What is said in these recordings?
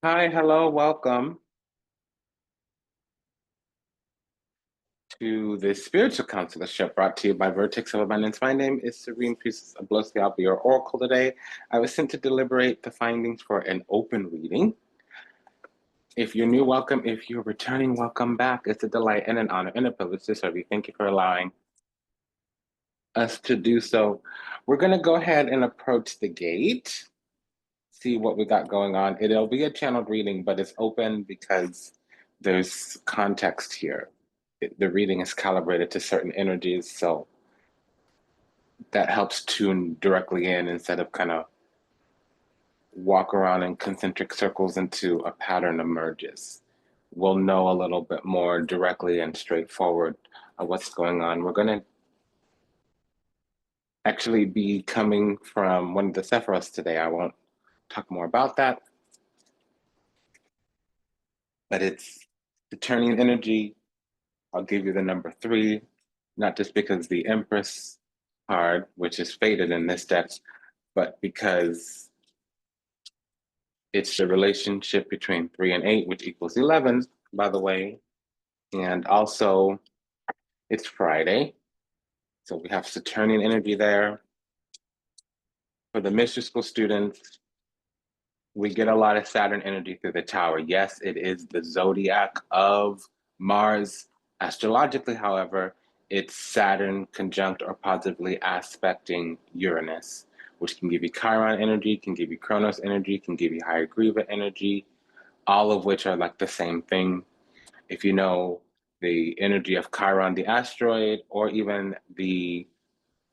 Hi, hello, welcome to the Spiritual Consularship brought to you by Vertex of Abundance. My name is Serene Priestess Oblosi. I'll be your oracle today. I was sent to deliberate the findings for an open reading. If you're new, welcome. If you're returning, welcome back. It's a delight and an honor and a privilege to serve you. Thank you for allowing us to do so. We're going to go ahead and approach the gate, see what we got going on. It'll be a channeled reading, but it's open because there's context here. The reading is calibrated to certain energies, so that helps tune directly in instead of kind of walk around in concentric circles into a pattern emerges. We'll know a little bit more directly and straightforward of what's going on. We're going to actually be coming from one of the Sephiros today. I won't talk more about that, but it's the turning energy. I'll give you the number 3, not just because the Empress card, which is faded in this deck, but because it's the relationship between 3 and 8, which equals 11, by the way. And also, it's Friday. So we have Saturnian energy there. For the mystery school students, we get a lot of Saturn energy through the tower. Yes, it is the zodiac of Mars. Astrologically, however, it's Saturn conjunct or positively aspecting Uranus, which can give you Chiron energy, can give you Kronos energy, can give you Higher Griva energy, all of which are like the same thing. If you know the energy of Chiron, the asteroid, or even the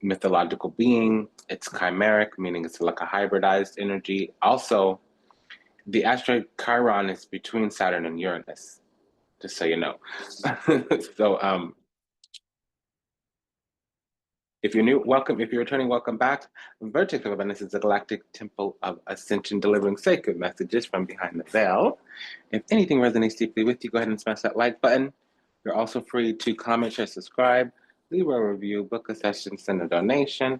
mythological being, it's chimeric, meaning it's like a hybridized energy. Also, the asteroid Chiron is between Saturn and Uranus, just so you know. So, if you're new, welcome. If you're returning, welcome back. Vertex of Abundance is a galactic temple of ascension, delivering sacred messages from behind the veil. If anything resonates deeply with you, go ahead and smash that like button. You're also free to comment, share, subscribe, leave a review, book a session, send a donation.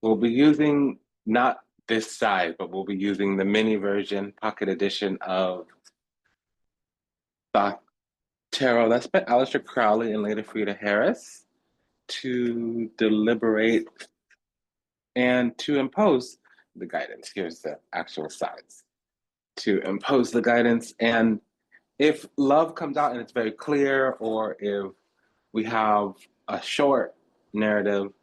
We'll be using not this size, but we'll be using the mini version, pocket edition of Thoth Tarot. That's by Aleister Crowley and later Frida Harris to deliberate and to impose the guidance. Here's the actual size. To impose the guidance. And if love comes out and it's very clear, or if we have a short narrative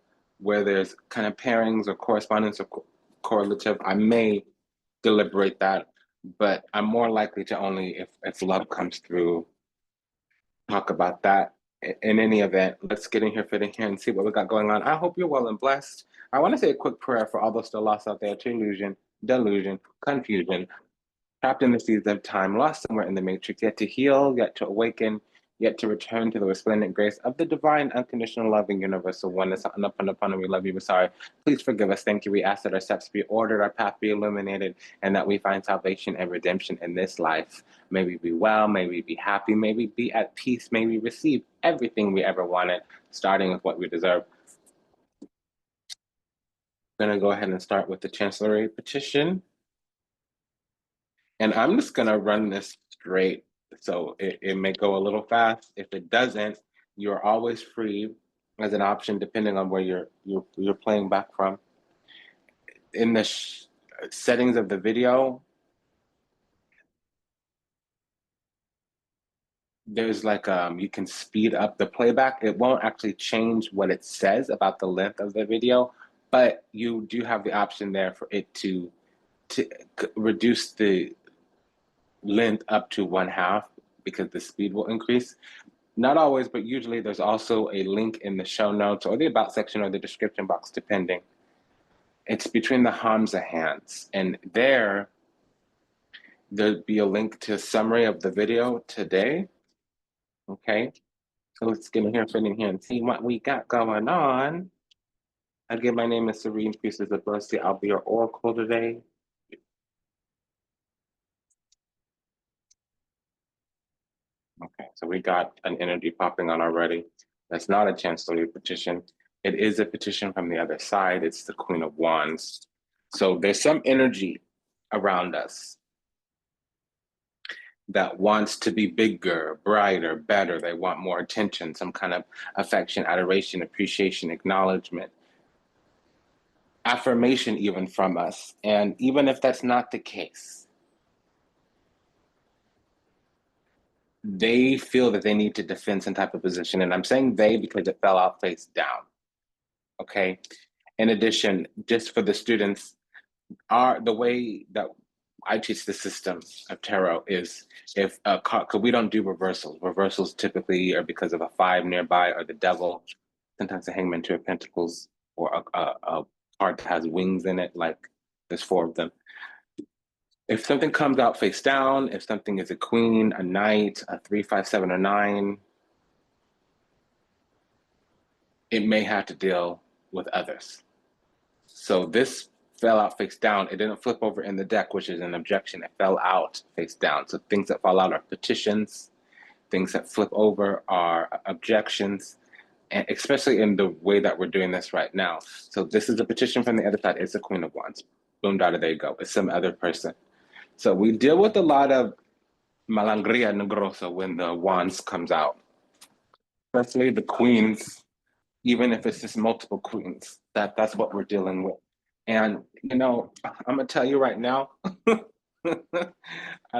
where there's kind of pairings or correspondence or correlative, I may deliberate that, but I'm more likely to only, if love comes through, talk about that. In any event, let's get in here, fit in here, and see what we got going on. I hope you're well and blessed. I want to say a quick prayer for all those still lost out there to illusion, delusion, confusion, trapped in the seas of time, lost somewhere in the matrix, yet to heal, yet to awaken, yet to return to the resplendent grace of the divine, unconditional, loving, universal oneness. Upon we love you, we're sorry. Please forgive us. Thank you. We ask that our steps be ordered, our path be illuminated, and that we find salvation and redemption in this life. May we be well, may we be happy, may we be at peace, may we receive everything we ever wanted, starting with what we deserve. I'm going to go ahead and start with the Chancellery petition. And I'm just gonna run this straight. So it may go a little fast. If it doesn't, you're always free as an option, depending on where you're playing back from. In the settings of the video, there's like you can speed up the playback. It won't actually change what it says about the length of the video, but you do have the option there for it to reduce the length up to 1/2 because the speed will increase. Not always, but usually there's also a link in the show notes or the about section or the description box, depending. It's between the Hamza hands. And there'd be a link to a summary of the video today. Okay. So let's get in here, fit in here, and see what we got going on. Again, my name is Serene Priestess of Blessing. I'll be your oracle today. Okay, so we got an energy popping on already. That's not a chancellery petition. It is a petition from the other side. It's the Queen of Wands. So there's some energy around us that wants to be bigger, brighter, better. They want more attention, some kind of affection, adoration, appreciation, acknowledgement, affirmation even from us. And even if that's not the case, they feel that they need to defend some type of position. And I'm saying they because it fell out face down. Okay. In addition, just for the students, the way that I teach the system of tarot is if because we don't do reversals. Reversals typically are because of a 5 nearby or the devil, sometimes a hangman, 2 of pentacles, or a card that has wings in it, like there's 4 of them. If something comes out face down, if something is a queen, a knight, a 3, 5, 7, or 9, it may have to deal with others. So this fell out face down. It didn't flip over in the deck, which is an objection. It fell out face down. So things that fall out are petitions. Things that flip over are objections, and especially in the way that we're doing this right now. So this is a petition from the other side. It's the Queen of Wands. Boom, dada, there you go. It's some other person. So we deal with a lot of malangria negrosa when the wands comes out, especially the queens, even if it's just multiple queens. That's what we're dealing with. And I'm gonna tell you right now, I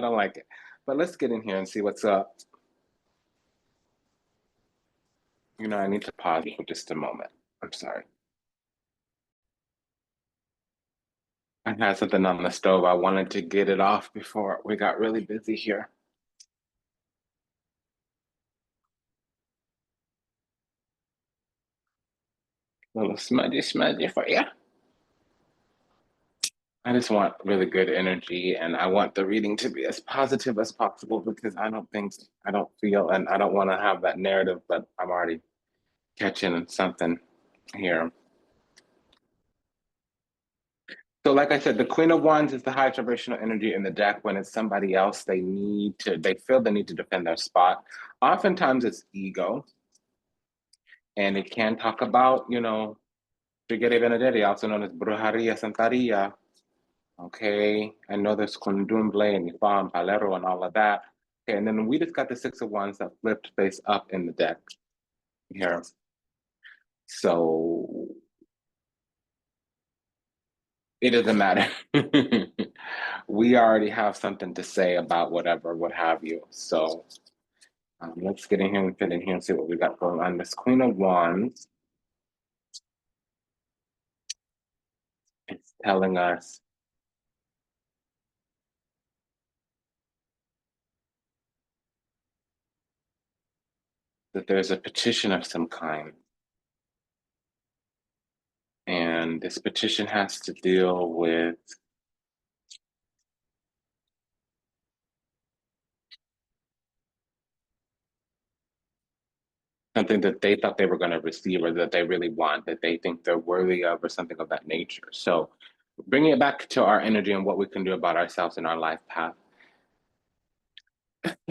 don't like it. But let's get in here and see what's up. I need to pause for just a moment. I'm sorry. I had something on the stove. I wanted to get it off before we got really busy here. A little smudgy for you. I just want really good energy, and I want the reading to be as positive as possible because I don't feel, and I don't want to have that narrative, but I'm already catching something here. So like I said, the Queen of Wands is the high vibrational energy in the deck. When it's somebody else, they feel the need to defend their spot. Oftentimes it's ego, and it can talk about, Brigade Benedetti, also known as Brujeria Santaria. Okay, I know there's Condumble and Ifam, Palero, and all of that. Okay, and then we just got the 6 of Wands that flipped face up in the deck here. So it doesn't matter. We already have something to say about whatever, what have you. So let's get in here and fit in here and see what we got going on. This Queen of Wands is telling us that there's a petition of some kind. And this petition has to deal with something that they thought they were going to receive or that they really want, that they think they're worthy of, or something of that nature. So bringing it back to our energy and what we can do about ourselves in our life path.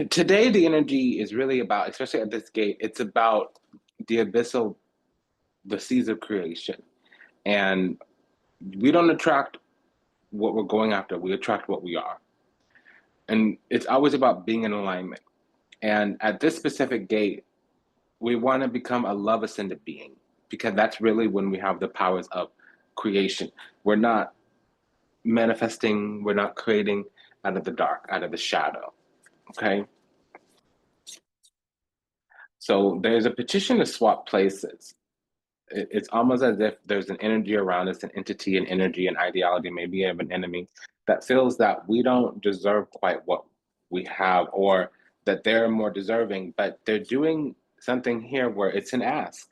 Today, the energy is really about, especially at this gate, it's about the abyssal, the seeds of creation. And we don't attract what we're going after, we attract what we are. And it's always about being in alignment. And at this specific gate, we want to become a love ascended being because that's really when we have the powers of creation. We're not manifesting, we're not creating out of the dark, out of the shadow. Okay. So there's a petition to swap places. It's almost as if there's an energy around us, an entity, an energy, an ideology, maybe of an enemy that feels that we don't deserve quite what we have, or that they're more deserving, but they're doing something here where it's an ask.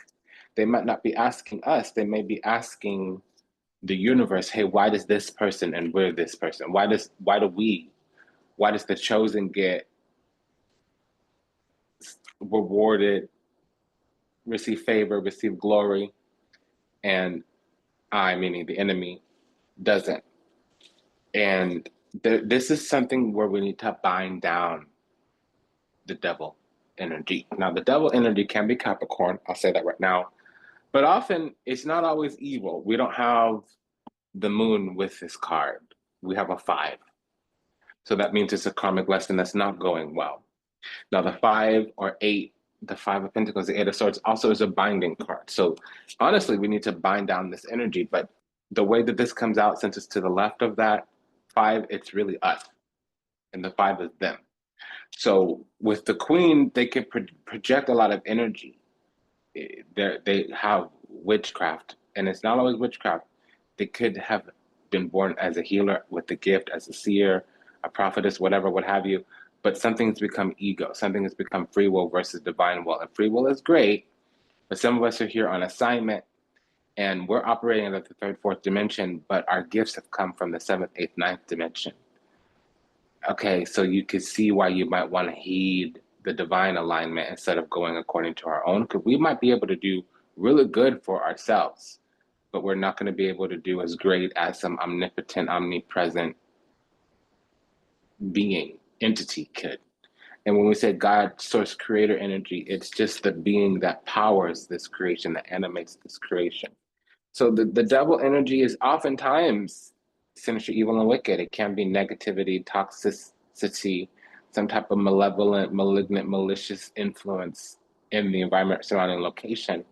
They might not be asking us, they may be asking the universe, hey, why does this person and we're this person? Why does the chosen get rewarded, receive favor, receive glory, and I, meaning the enemy, doesn't? And this is something where we need to bind down the devil energy. Now, the devil energy can be Capricorn, I'll say that right now, But often it's not always evil. We don't have the moon with this card. We have a 5. So that means it's a karmic lesson that's not going well. Now the 5 or 8, the 5 of Pentacles, the 8 of Swords also is a binding card. So honestly, we need to bind down this energy. But the way that this comes out, since it's to the left of that 5, it's really us. And the 5 is them. So with the Queen, they can project a lot of energy. They have witchcraft, and it's not always witchcraft. They could have been born as a healer with the gift, as a seer, a prophetess, whatever, what have you. But something's become ego. Something has become free will versus divine will. And free will is great, but some of us are here on assignment, and we're operating at the third, fourth dimension, but our gifts have come from the seventh, eighth, ninth dimension. Okay, so you could see why you might want to heed the divine alignment instead of going according to our own, because we might be able to do really good for ourselves, but we're not going to be able to do as great as some omnipotent, omnipresent being, entity could. And when we say God, source, creator energy, it's just the being that powers this creation, that animates this creation. So the devil energy is oftentimes sinister, evil, and wicked. It can be negativity, toxicity, some type of malevolent, malignant, malicious influence in the environment surrounding location.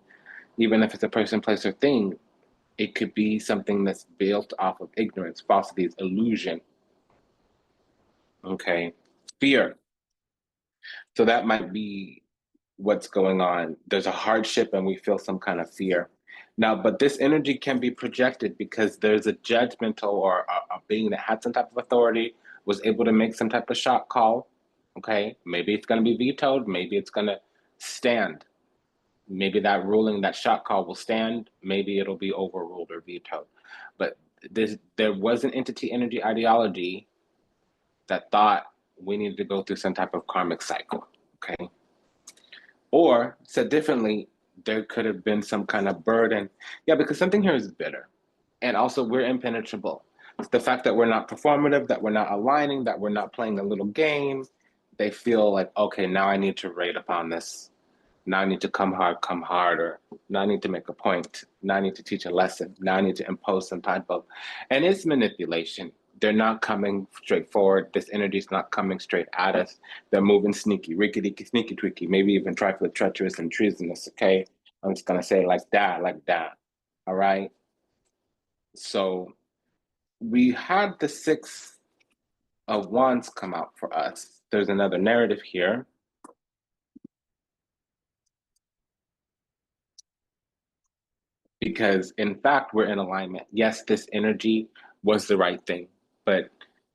Even if it's a person, place, or thing, it could be something that's built off of ignorance, falsities, illusion. Okay, fear. So that might be what's going on. There's a hardship and we feel some kind of fear. Now, but this energy can be projected because there's a judgmental or a being that had some type of authority, was able to make some type of shot call. Okay, maybe it's going to be vetoed, maybe it's going to stand. Maybe that ruling, that shot call will stand, maybe it'll be overruled or vetoed. But there was an entity energy ideology that thought we needed to go through some type of karmic cycle. Okay. Or said differently, there could have been some kind of burden. Yeah, because something here is bitter. And also, we're impenetrable. It's the fact that we're not performative, that we're not aligning, that we're not playing a little game, they feel like, okay, now I need to rate upon this. Now I need to come harder. Now I need to make a point. Now I need to teach a lesson. Now I need to impose some type of, and it's manipulation. They're not coming straight forward. This energy is not coming straight at us. They're moving sneaky, rickety, sneaky, tweaky, maybe even trifling, treacherous, and treasonous. Okay, I'm just gonna say it like that, like that. All right. So we had the 6 of Wands come out for us. There's another narrative here. Because in fact, we're in alignment. Yes, this energy was the right thing, but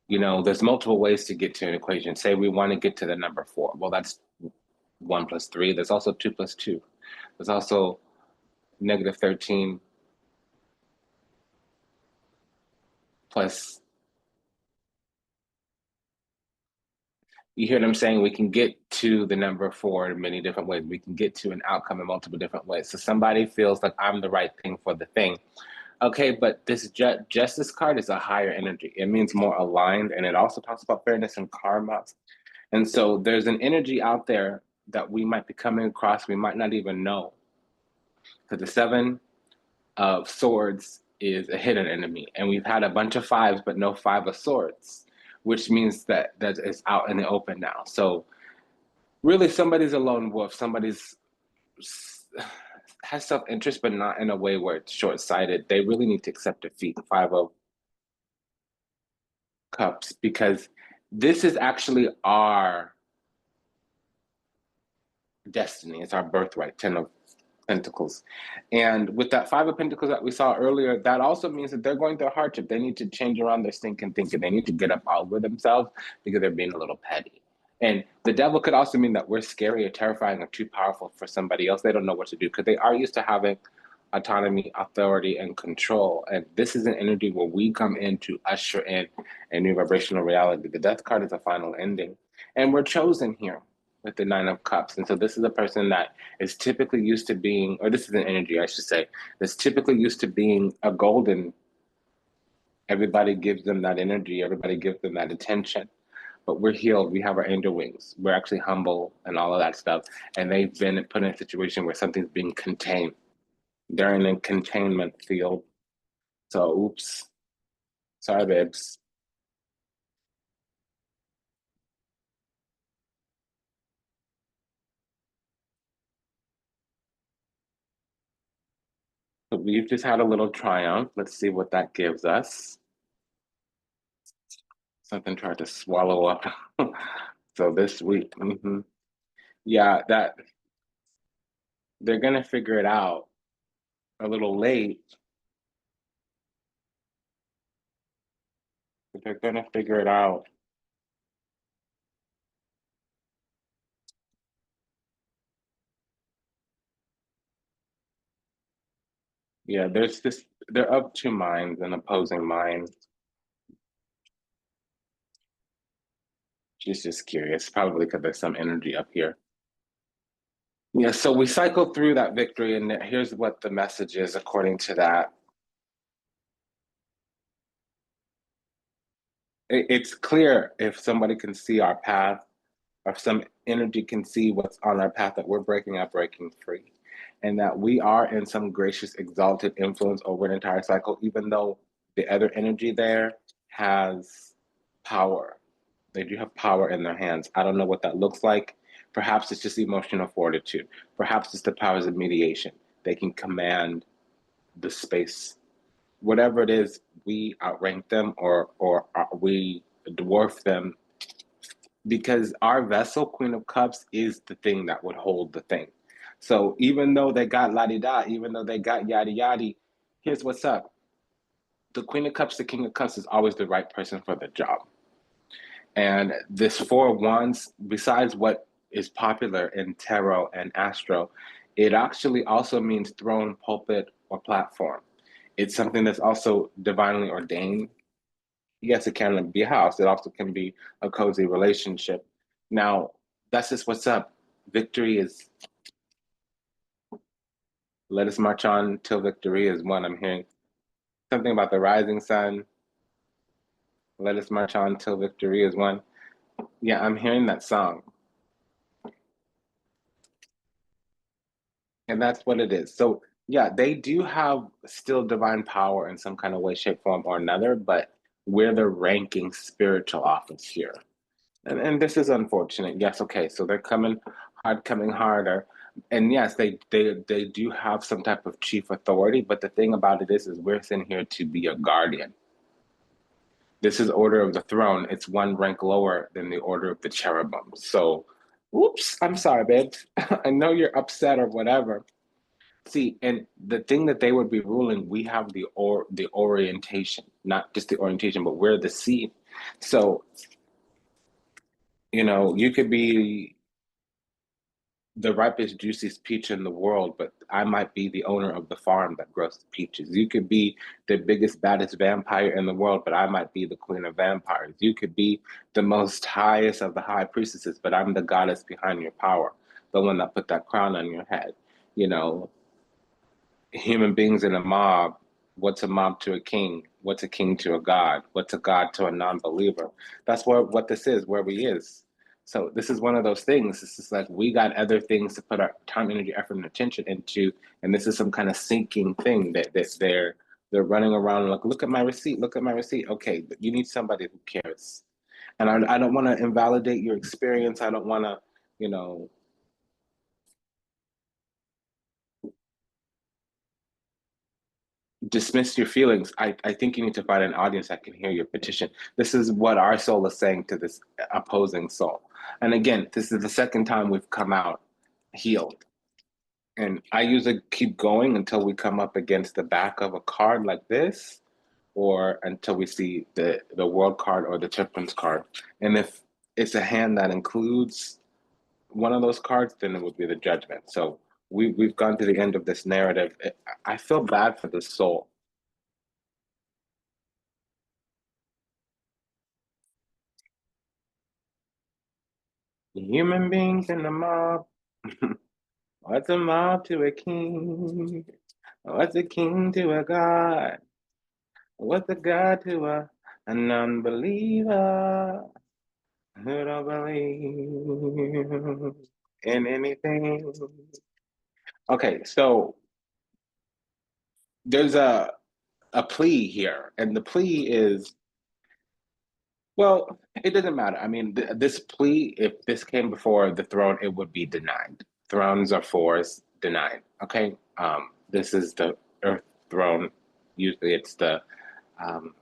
there's multiple ways to get to an equation. Say we want to get to the number 4. Well, that's 1 plus 3. There's also 2 plus 2. There's also negative 13 plus. You hear what I'm saying? We can get to the number 4 in many different ways. We can get to an outcome in multiple different ways. So somebody feels like I'm the right thing for the thing. Okay, but this justice card is a higher energy. It means more aligned, and it also talks about fairness and karma. And so there's an energy out there that we might be coming across, we might not even know. So the 7 of Swords is a hidden enemy, and we've had a bunch of 5s, but no 5 of Swords, which means that it's out in the open now. So really, somebody's a lone wolf. Somebody's has self-interest, but not in a way where it's short-sighted. They really need to accept defeat. 5 of Cups, because this is actually our destiny. It's our birthright. 10 of Pentacles. And with that 5 of Pentacles that we saw earlier, that also means that they're going through hardship. They need to change around their stinking thinking. They need to get up over themselves because they're being a little petty. And the devil could also mean that we're scary or terrifying or too powerful for somebody else. They don't know what to do because they are used to having autonomy, authority, and control. And this is an energy where we come in to usher in a new vibrational reality. The Death card is a final ending. And we're chosen here with the 9 of Cups. And so this is a person that is typically used to being, or this is an energy, I should say, that's typically used to being a golden. Everybody gives them that energy. Everybody gives them that attention. But we're healed. We have our angel wings. We're actually humble and all of that stuff. And they've been put in a situation where something's being contained. They're in a containment field. So, oops. Sorry, babes. So we've just had a little triumph. Let's see what that gives us. Something tried to swallow up. So this week, yeah, that they're gonna figure it out a little late, but they're gonna figure it out. Yeah, there's this, they're of two minds, an opposing mind. She's just curious, probably because there's some energy up here. Yeah, so we cycle through that victory, and here's what the message is according to that. It's clear if somebody can see our path, or if some energy can see what's on our path, that we're breaking up, breaking free, and that we are in some gracious, exalted influence over an entire cycle, even though the other energy there has power. They do have power in their hands. I don't know what that looks like. Perhaps it's just emotional fortitude. Perhaps it's the powers of mediation. They can command the space. Whatever it is, we outrank them, or we dwarf them, because our vessel, Queen of Cups, is the thing that would hold the thing. So even though they got la di da, even though they got yada yada, here's what's up. The Queen of Cups, the King of Cups is always the right person for the job. And this Four of Wands, besides what is popular in tarot and astro, it actually also means throne, pulpit, or platform. It's something that's also divinely ordained. Yes, it can be a house. It also can be a cozy relationship. Now, that's just what's up. Victory is, let us march on till victory is won. I'm hearing something about the rising sun. Let us march on till victory is won. Yeah, I'm hearing that song. And that's what it is. So, yeah, they do have still divine power in some kind of way, shape, form, or another, but we're the ranking spiritual office here. And this is unfortunate. Yes, okay, so they're coming hard, coming harder. And yes, they do have some type of chief authority, but the thing about it is we're sent here to be a guardian. This is Order of the Throne. It's one rank lower than the Order of the Cherubim. So, whoops, I'm sorry, babe. I know you're upset or whatever. See, and the thing that they would be ruling, we have the orientation, not just the orientation, but we're the seed. So, you could be the ripest, juiciest peach in the world, but I might be the owner of the farm that grows the peaches. You could be the biggest, baddest vampire in the world, but I might be the queen of vampires. You could be the most highest of the high priestesses, but I'm the goddess behind your power, the one that put that crown on your head. You know, human beings in a mob. What's a mob to a king? What's a king to a god? What's a god to a non-believer? That's what this is, where we is. So this is one of those things. This is like we got other things to put our time, energy, effort, and attention into, and this is some kind of sinking thing that they're running around like, look at my receipt, look at my receipt. Okay, but you need somebody who cares. And I don't want to invalidate your experience. I don't want to, you know, dismiss your feelings. I think you need to find an audience that can hear your petition. This is what our soul is saying to this opposing soul. And again, this is the second time we've come out healed. And I usually keep going until we come up against the back of a card like this, or until we see the world card or the temperance card. And if it's a hand that includes one of those cards, then it would be the judgment. So we've gone to the end of this narrative. I feel bad for the soul. Human beings in the mob. What's a mob to a king? What's a king to a god? What's a god to a non-believer who don't believe in anything? Okay, so there's a plea here, and the plea is, well, it doesn't matter. I mean, this plea, if this came before the throne, it would be denied. Thrones are fours, denied. Okay, this is the earth throne. Usually, it's the um,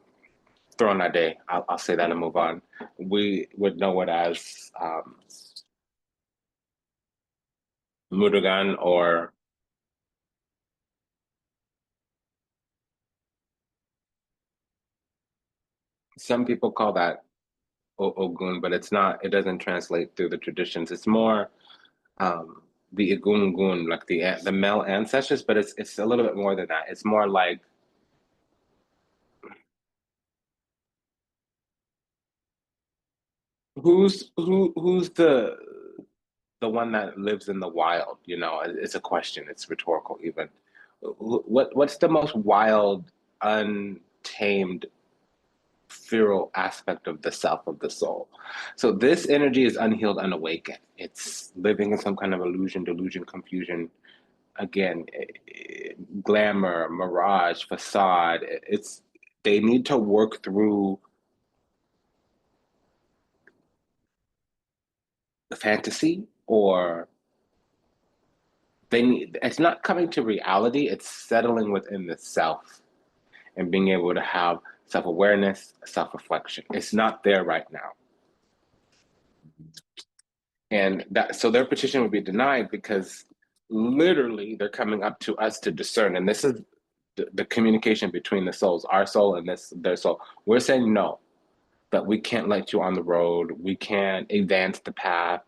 throne a day. I'll say that and move on. We would know it as Murugan, or some people call that Ogun, but it's not. It doesn't translate through the traditions. It's more the Igungun, like the male ancestors, but it's a little bit more than that. It's more like who's the one that lives in the wild? You know, it's a question. It's rhetorical even. What's the most wild, untamed, feral aspect of the self, of the soul? So this energy is unhealed, unawakened. It's living in some kind of illusion, delusion, confusion. Again, glamour, mirage, facade. It's they need to work through the fantasy, or they need, it's not coming to reality, it's settling within the self and being able to have self-awareness, self-reflection. It's not there right now. And that, so their petition would be denied because literally they're coming up to us to discern. And this is the communication between the souls, our soul and this their soul. We're saying no, that we can't let you on the road. We can't advance the path.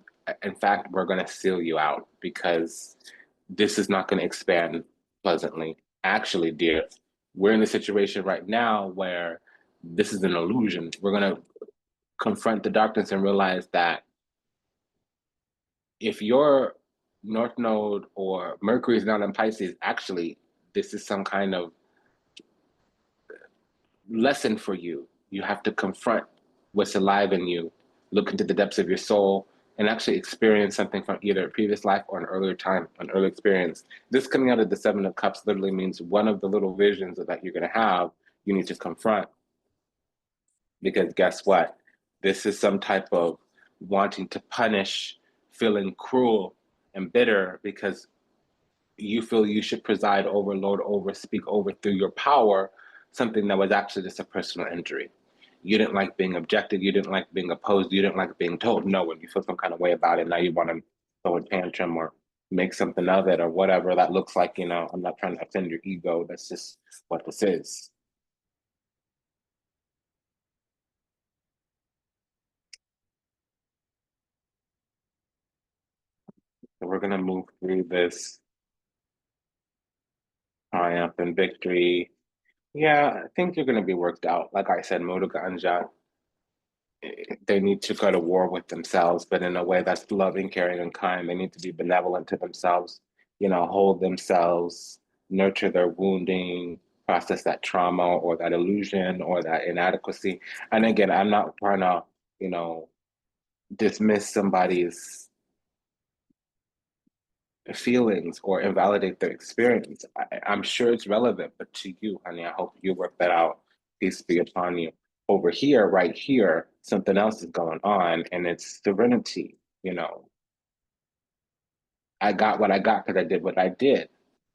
In fact, we're going to seal you out because this is not going to expand pleasantly. Actually, dear, we're in a situation right now where this is an illusion. We're going to confront the darkness and realize that if your North Node or Mercury is not in Pisces, actually, this is some kind of lesson for you. You have to confront what's alive in you, look into the depths of your soul, and actually experience something from either a previous life or an earlier time, an early experience. This coming out of the Seven of Cups literally means one of the little visions that you're going to have, you need to confront. Because guess what? This is some type of wanting to punish, feeling cruel and bitter because you feel you should preside over, lord over, speak over through your power, something that was actually just a personal injury. You didn't like being objected, you didn't like being opposed, you didn't like being told no, and you feel some kind of way about it. Now you want to throw a tantrum or make something of it or whatever that looks like. You know, I'm not trying to offend your ego. That's just what this is. So we're gonna move through this triumph and victory. Yeah, I think you're gonna be worked out. Like I said, Moto Ganja, they need to go to war with themselves, but in a way that's loving, caring, and kind. They need to be benevolent to themselves, you know, hold themselves, nurture their wounding, process that trauma or that illusion or that inadequacy. And again, I'm not trying to, you know, dismiss somebody's feelings or invalidate their experience. I'm sure it's relevant, but to you, honey, I hope you work that out. Peace be upon you. Over here, right here, something else is going on, and it's serenity. You know, I got what I got because I did what I did,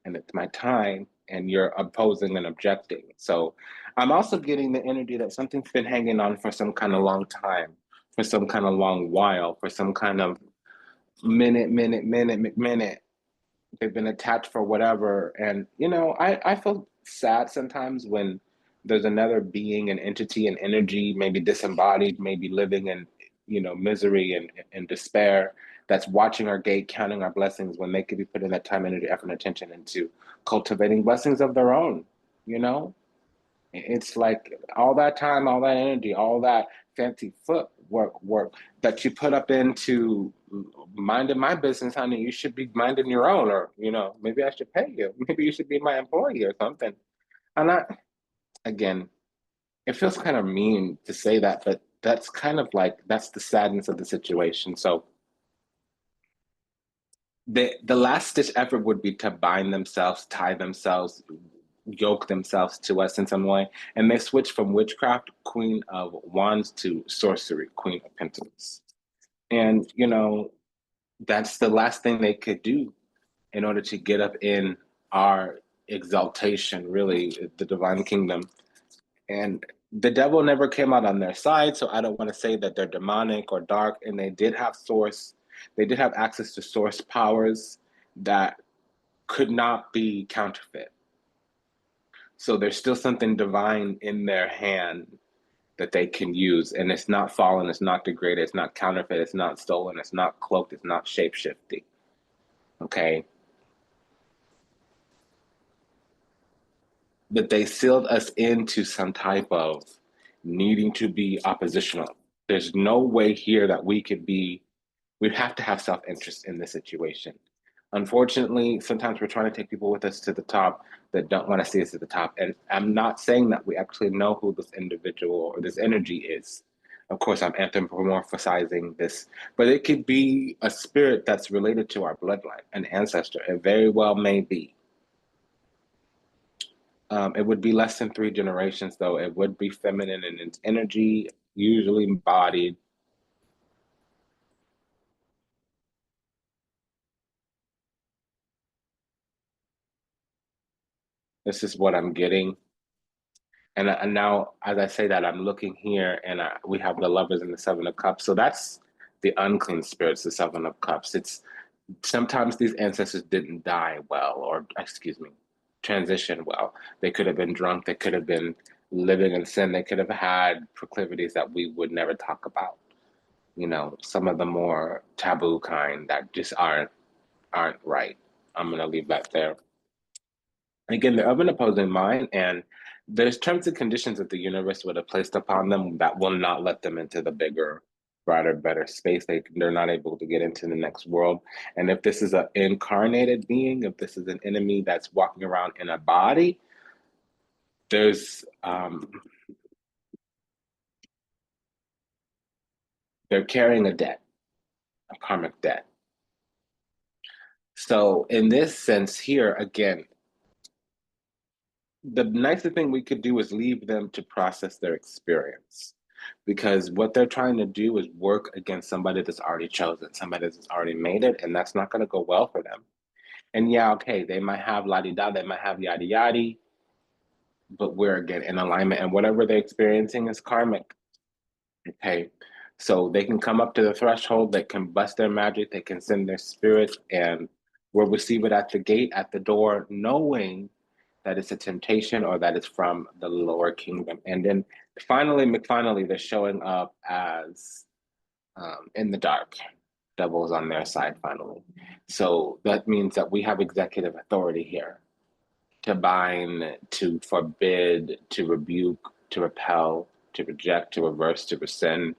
and it's my time, and you're opposing and objecting. So I'm also getting the energy that something's been hanging on for some kind of long time, for some kind of long while, for some kind of minute. They've been attached for whatever. And, you know, I feel sad sometimes when there's another being, an entity, an energy, maybe disembodied, maybe living in, you know, misery and despair that's watching our gate, counting our blessings when they could be putting that time, energy, effort, and attention into cultivating blessings of their own, you know? It's like all that time, all that energy, all that fancy work that you put up into minding my business, honey. You should be minding your own, or you know, maybe I should pay you. Maybe you should be my employee or something. And I, again, it feels kind of mean to say that, but that's kind of like that's the sadness of the situation. So the last ditch effort would be to bind themselves, tie themselves, yoke themselves to us in some way. And they switch from witchcraft, Queen of Wands, to sorcery, Queen of Pentacles. And, that's the last thing they could do in order to get up in our exaltation, really, the divine kingdom. And the devil never came out on their side, so I don't want to say that they're demonic or dark. And they did have access to source powers that could not be counterfeit. So there's still something divine in their hand that they can use. And it's not fallen, it's not degraded, it's not counterfeit, it's not stolen, it's not cloaked, it's not shape-shifting. Okay. But they sealed us into some type of needing to be oppositional. There's no way here that we have to have self-interest in this situation. Unfortunately, sometimes we're trying to take people with us to the top that don't want to see us at the top. And I'm not saying that we actually know who this individual or this energy is. Of course, I'm anthropomorphizing this, but it could be a spirit that's related to our bloodline, an ancestor. It very well may be. It would be less than 3 generations, though. It would be feminine in its energy, usually embodied. This is what I'm getting. And now, as I say that, I'm looking here, and we have the Lovers and the Seven of Cups. So that's the unclean spirits, the Seven of Cups. It's sometimes these ancestors didn't die well, or excuse me, transition well. They could have been drunk. They could have been living in sin. They could have had proclivities that we would never talk about. Some of the more taboo kind that just aren't right. I'm gonna leave that there. Again, they're of an opposing mind, and there's terms and conditions that the universe would have placed upon them that will not let them into the bigger, brighter, better space. They're not able to get into the next world. And if this is an incarnated being, if this is an enemy that's walking around in a body, there's they're carrying a debt, a karmic debt. So in this sense here, again, the nicest thing we could do is leave them to process their experience, because what they're trying to do is work against somebody that's already chosen, somebody that's already made it, and that's not going to go well for them. And yeah, okay, they might have la di da, they might have yada yada, but we're again in alignment, and whatever they're experiencing is karmic. Okay, so they can come up to the threshold, they can bust their magic, they can send their spirit, and we'll receive it at the gate, at the door, knowing that it's a temptation or that it's from the lower kingdom. And then finally, they're showing up as in the dark. Devil's on their side finally. So that means that we have executive authority here to bind, to forbid, to rebuke, to repel, to reject, to reverse, to rescind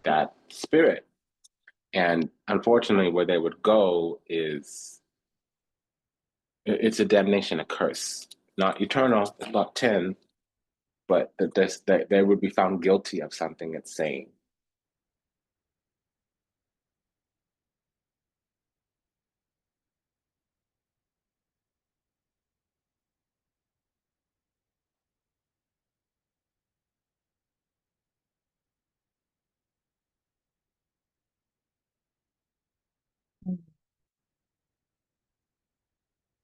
that spirit. And unfortunately, where they would go is it's a damnation, a curse, not eternal, it's not 10, but that they would be found guilty of something it's saying.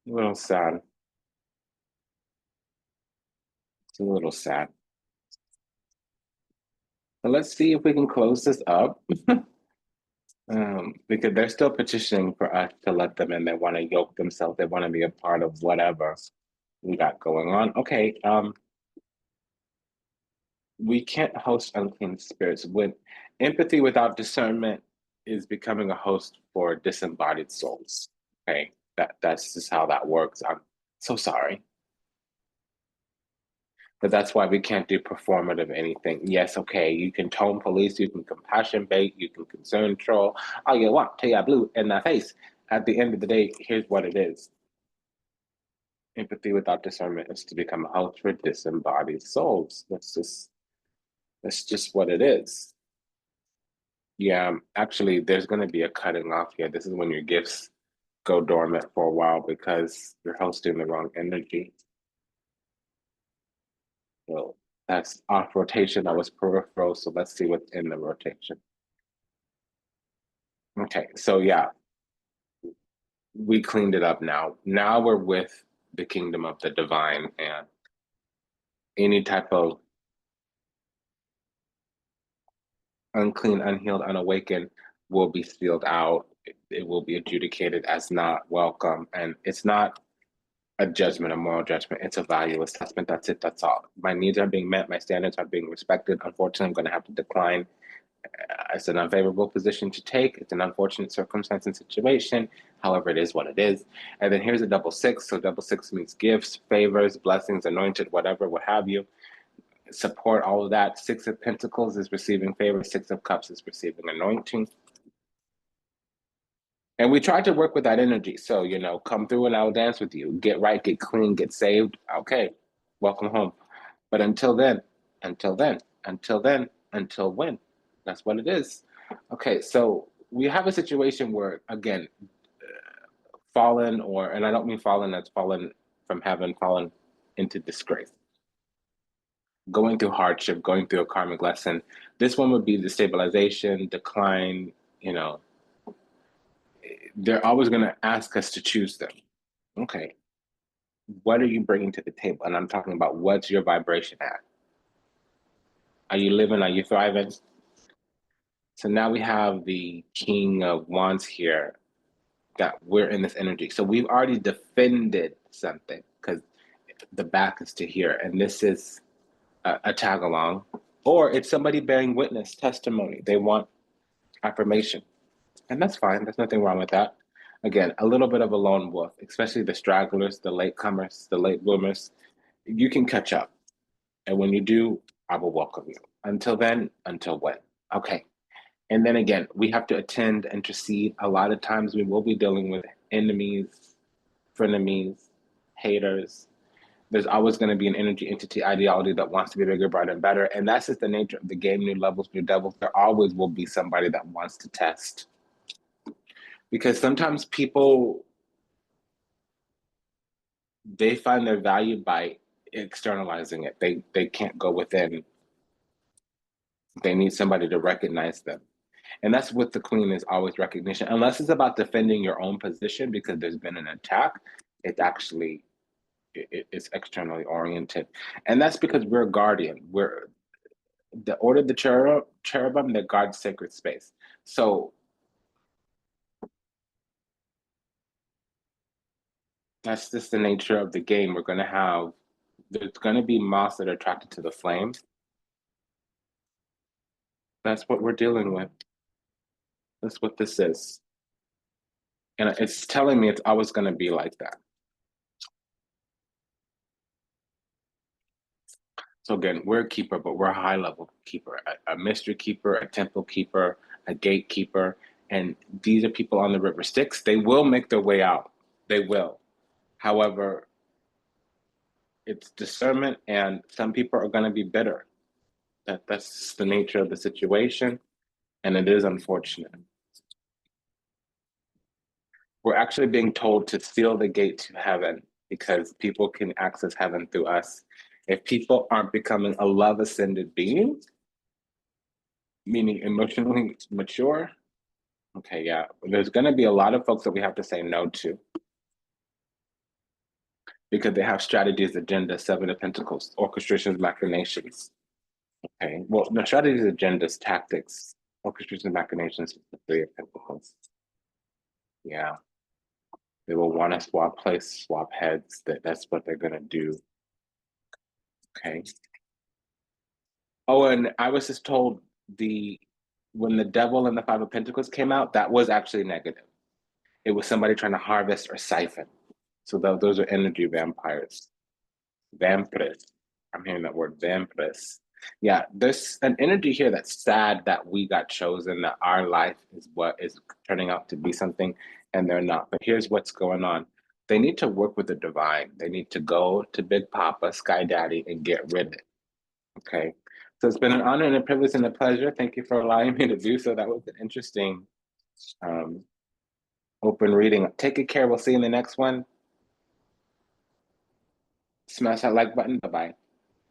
A little sad. It's a little sad. But let's see if we can close this up. Because they're still petitioning for us to let them in. They want to yoke themselves. They want to be a part of whatever we got going on. Okay. We can't host unclean spirits. When empathy without discernment is becoming a host for disembodied souls. Okay. That's just how that works. I'm so sorry. But that's why we can't do performative anything. Yes, okay, you can tone police, you can compassion bait, you can concern troll, all you want, till you blue in the face. At the end of the day, here's what it is. Empathy without discernment is to become a host for disembodied souls. That's just what it is. Yeah, actually, there's going to be a cutting off here. This is when your gifts go dormant for a while because you're hosting the wrong energy. So that's off rotation. That was peripheral. So let's see what's in the rotation. Okay, so yeah, we cleaned it up now. Now we're with the kingdom of the divine, and any type of unclean, unhealed, unawakened will be sealed out. It will be adjudicated as not welcome. And it's not a judgment, a moral judgment. It's a value assessment. That's it. That's all. My needs are being met. My standards are being respected. Unfortunately, I'm going to have to decline. It's an unfavorable position to take. It's an unfortunate circumstance and situation. However, it is what it is. And then here's a double six. So double six means gifts, favors, blessings, anointed, whatever, what have you. Support, all of that. Six of Pentacles is receiving favor. Six of Cups is receiving anointing. And we tried to work with that energy. So, you know, come through and I'll dance with you. Get right, get clean, get saved. Okay, welcome home. But until then, until then, until then, until when? That's what it is. Okay, so we have a situation where, again, fallen, or, and I don't mean fallen that's fallen from heaven, fallen into disgrace, going through hardship, going through a karmic lesson. This one would be destabilization, decline, you know, they're always going to ask us to choose them. Okay, what are you bringing to the table? And I'm talking about, what's your vibration at? Are you living? Are you thriving? So now we have the King of Wands here, that we're in this energy. So we've already defended something because the back is to here. And this is a tag along, or it's somebody bearing witness, testimony. They want affirmation. And that's fine. There's nothing wrong with that. Again, a little bit of a lone wolf, especially the stragglers, the latecomers, the late bloomers. You can catch up. And when you do, I will welcome you. Until then, until when? Okay. And then again, we have to attend, intercede. A lot of times we will be dealing with enemies, frenemies, haters. There's always going to be an energy, entity, ideology that wants to be bigger, brighter, and better. And that's just the nature of the game, new levels, new devils. There always will be somebody that wants to test. Because sometimes people, they find their value by externalizing it. They can't go within. They need somebody to recognize them. And that's what the queen is, always recognition. Unless it's about defending your own position because there's been an attack, it's actually, it's externally oriented. And that's because we're guardian. We're the order of the cherubim that guards sacred space. So that's just the nature of the game. We're going to have, there's going to be moths that are attracted to the flames. That's what we're dealing with. That's what this is. And it's telling me it's always going to be like that. So again, we're a keeper, but we're a high level keeper, a mystery keeper, a temple keeper, a gatekeeper. And these are people on the river Styx. They will make their way out. They will. However, it's discernment, and some people are going to be bitter. That's the nature of the situation, and it is unfortunate. We're actually being told to seal the gate to heaven because people can access heaven through us. If people aren't becoming a love ascended being, meaning emotionally mature, okay, yeah, there's going to be a lot of folks that we have to say no to because they have strategies, agenda, Seven of Pentacles, orchestrations, machinations. Okay, well, no, strategies, agendas, tactics, orchestrations, machinations, the Three of Pentacles. Yeah, they will want to swap place, swap heads. That's what they're going to do. Okay. Oh, and I was just told when the Devil and the Five of Pentacles came out, that was actually negative. It was somebody trying to harvest or siphon. So those are energy vampires. Vampires. I'm hearing that word, vampires. Yeah, there's an energy here that's sad that we got chosen, that our life is what is turning out to be something, and they're not. But here's what's going on. They need to work with the divine. They need to go to Big Papa, Sky Daddy, and get rid of it. Okay. So it's been an honor and a privilege and a pleasure. Thank you for allowing me to do so. That was an interesting open reading. Take good care. We'll see you in the next one. Smash that like button. Bye-bye.